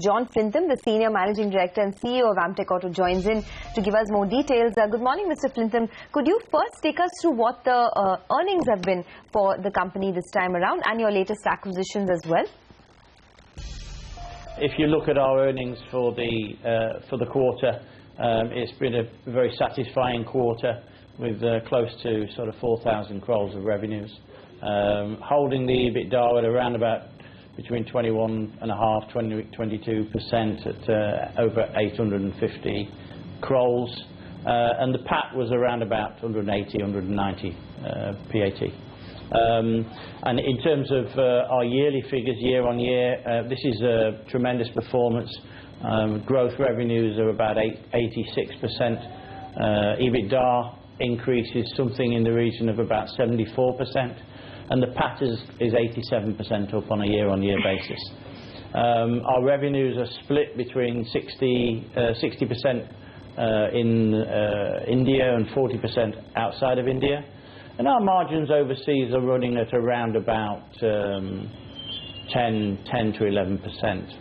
John Flintham, the Senior Managing Director and CEO of Amtek Auto, joins in to give us more details. Good morning, Mr. Flintham. Could you first take us through what the earnings have been for the company this time around and your latest acquisitions as well? If you look at our earnings for the quarter, it's been a very satisfying quarter with close to sort of 4,000 crores of revenues, holding the EBITDA at around about between 21.5–22% at over 850 crores, and the PAT was around about 180–190 PAT. And in terms of our yearly figures year on year, this is a tremendous performance. Growth revenues are about 86%. EBITDA increase is something in the region of about 74%. And the PAT is 87% up on a year-on-year basis. Our revenues are split between 60% in India and 40% outside of India. And our margins overseas are running at around about 10–11%.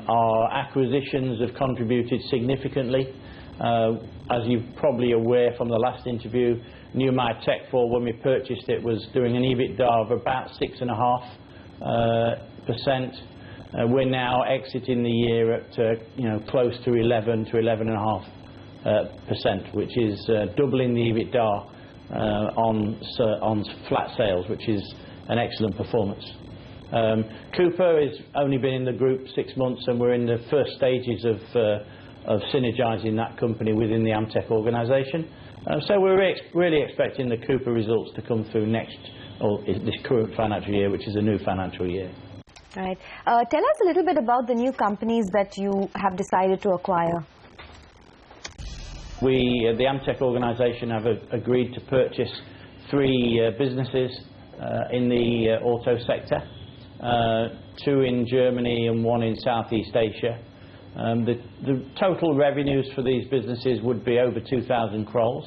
Our acquisitions have contributed significantly. As you're probably aware from the last interview, New Amtek, when we purchased it, was doing an EBITDA of about 6.5%. We're now exiting the year at close to 11–11.5%, which is doubling the EBITDA on flat sales, which is an excellent performance. Cooper has only been in the group 6 months, and we're in the first stages of synergising that company within the Amtek organisation. So we're really expecting the Cooper results to come through this current financial year, which is a new financial year. Right. Tell us a little bit about the new companies that you have decided to acquire. The Amtek organisation have agreed to purchase 3 businesses in the auto sector, 2 in Germany and 1 in Southeast Asia. The total revenues for these businesses would be over 2,000 crores,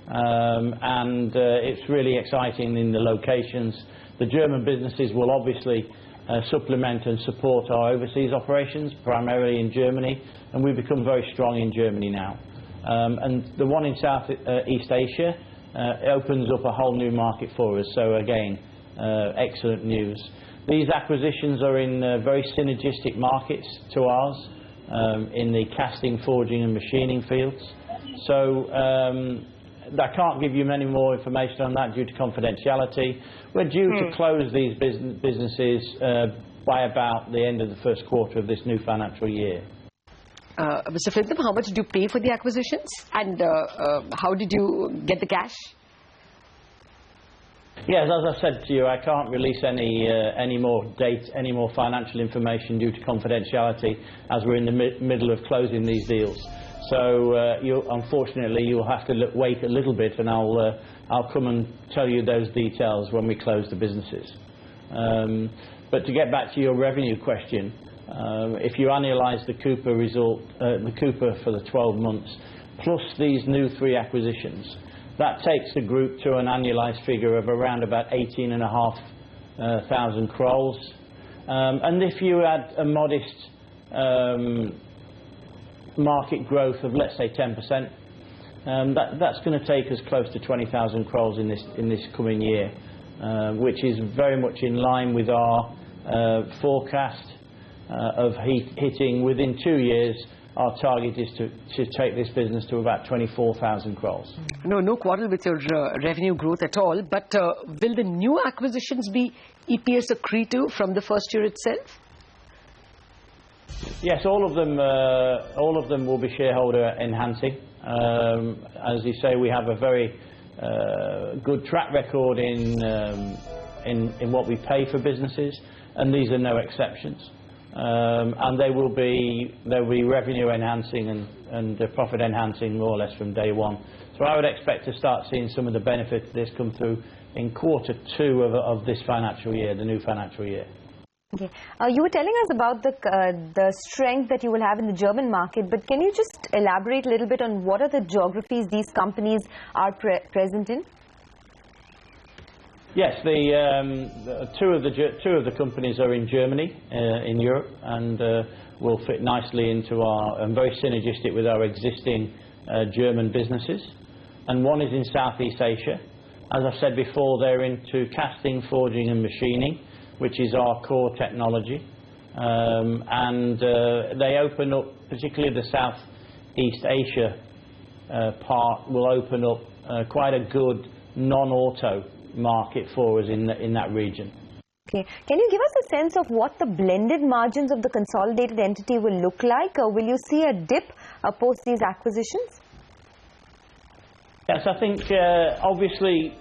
and it's really exciting in the locations. The German businesses will obviously supplement and support our overseas operations, primarily in Germany, and we've become very strong in Germany now. And the one in Southeast Asia opens up a whole new market for us, so again, excellent news. These acquisitions are in very synergistic markets to ours, in the casting, forging and machining fields. So I can't give you many more information on that due to confidentiality. We're due to close these businesses by about the end of the first quarter of this new financial year. Mr. Flintham, how much did you pay for the acquisitions, and how did you get the cash? Yes, as I said to you, I can't release any more financial information due to confidentiality, as we're in the middle of closing these deals. So unfortunately, you'll have to wait a little bit, and I'll come and tell you those details when we close the businesses. But to get back to your revenue question, if you annualise the Cooper result, the Cooper for the 12 months, plus these new 3 acquisitions, that takes the group to an annualised figure of around about 18,500 crores. And if you add a modest market growth of, let's say, 10%, that's going to take us close to 20,000 crores in this coming year, which is very much in line with our forecast of hitting within 2 years. Our target is to take this business to about 24,000 crores. No quarrel with your revenue growth at all, but will the new acquisitions be EPS accretive from the first year itself? Yes, all of them will be shareholder enhancing. As you say, we have a very good track record in what we pay for businesses, and these are no exceptions. And they will be revenue enhancing and profit enhancing more or less from day one. So I would expect to start seeing some of the benefits of this come through in quarter 2 of this financial year, the new financial year. Okay. You were telling us about the strength that you will have in the German market, but can you just elaborate a little bit on what are the geographies these companies are present in? Yes, two of the companies are in Germany, in Europe, and will fit nicely into our, and very synergistic with our existing German businesses. And one is in Southeast Asia. As I've said before, they're into casting, forging and machining, which is our core technology. And they open up, particularly the Southeast Asia part, will open up quite a good non-auto market for us in that region. Okay. Can you give us a sense of what the blended margins of the consolidated entity will look like? Will you see a dip post these acquisitions? Yes, I think obviously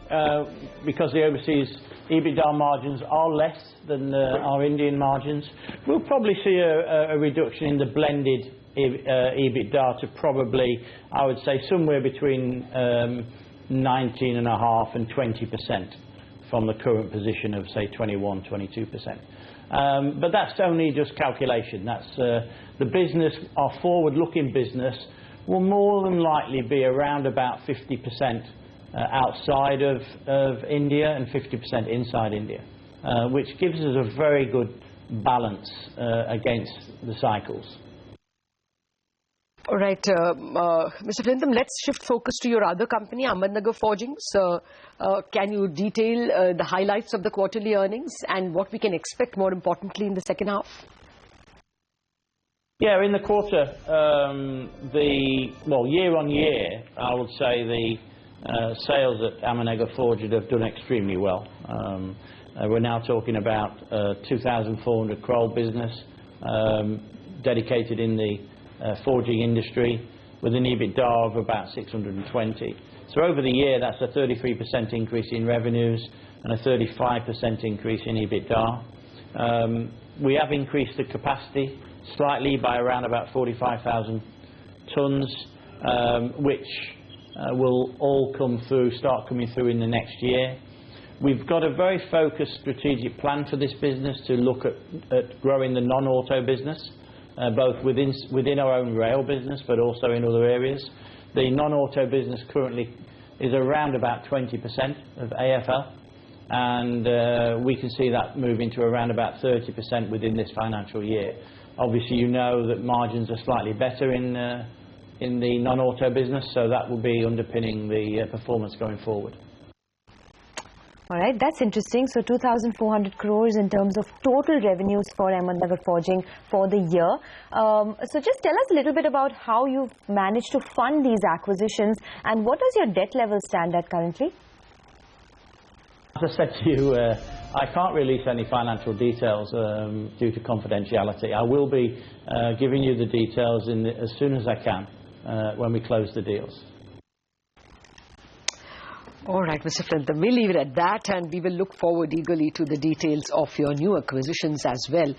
because the overseas EBITDA margins are less than our Indian margins, we'll probably see a reduction in the blended EBITDA to probably, I would say, somewhere between 19.5% and 20% from the current position of, say, 21-22%. But that's only just calculation. That's the business, our forward-looking business, will more than likely be around about 50% outside of India and 50% inside India, which gives us a very good balance against the cycles. All right, Mr. Flintham, let's shift focus to your other company, Ahmednagar Forgings. Can you detail the highlights of the quarterly earnings and what we can expect, more importantly, in the second half? Yeah, in the quarter, year on year, I would say the sales at Ahmednagar Forgings have done extremely well. We're now talking about 2,400 crore business dedicated in the forging industry with an EBITDA of about 620. So over the year, that's a 33% increase in revenues and a 35% increase in EBITDA. We have increased the capacity slightly by around about 45,000 tonnes, which will all start coming through in the next year. We've got a very focused strategic plan for this business to look at growing the non-auto business, both within our own rail business but also in other areas. The non-auto business currently is around about 20% of AFL, and we can see that moving to around about 30% within this financial year. Obviously, you know that margins are slightly better in the non-auto business, so that will be underpinning the performance going forward. All right, that's interesting. So 2,400 crores in terms of total revenues for Ahmednagar Forging for the year. So just tell us a little bit about how you've managed to fund these acquisitions and what does your debt level stand at currently? As I said to you, I can't release any financial details due to confidentiality. I will be giving you the details as soon as I can when we close the deals. All right, Mr. Flintham, we'll leave it at that, and we will look forward eagerly to the details of your new acquisitions as well.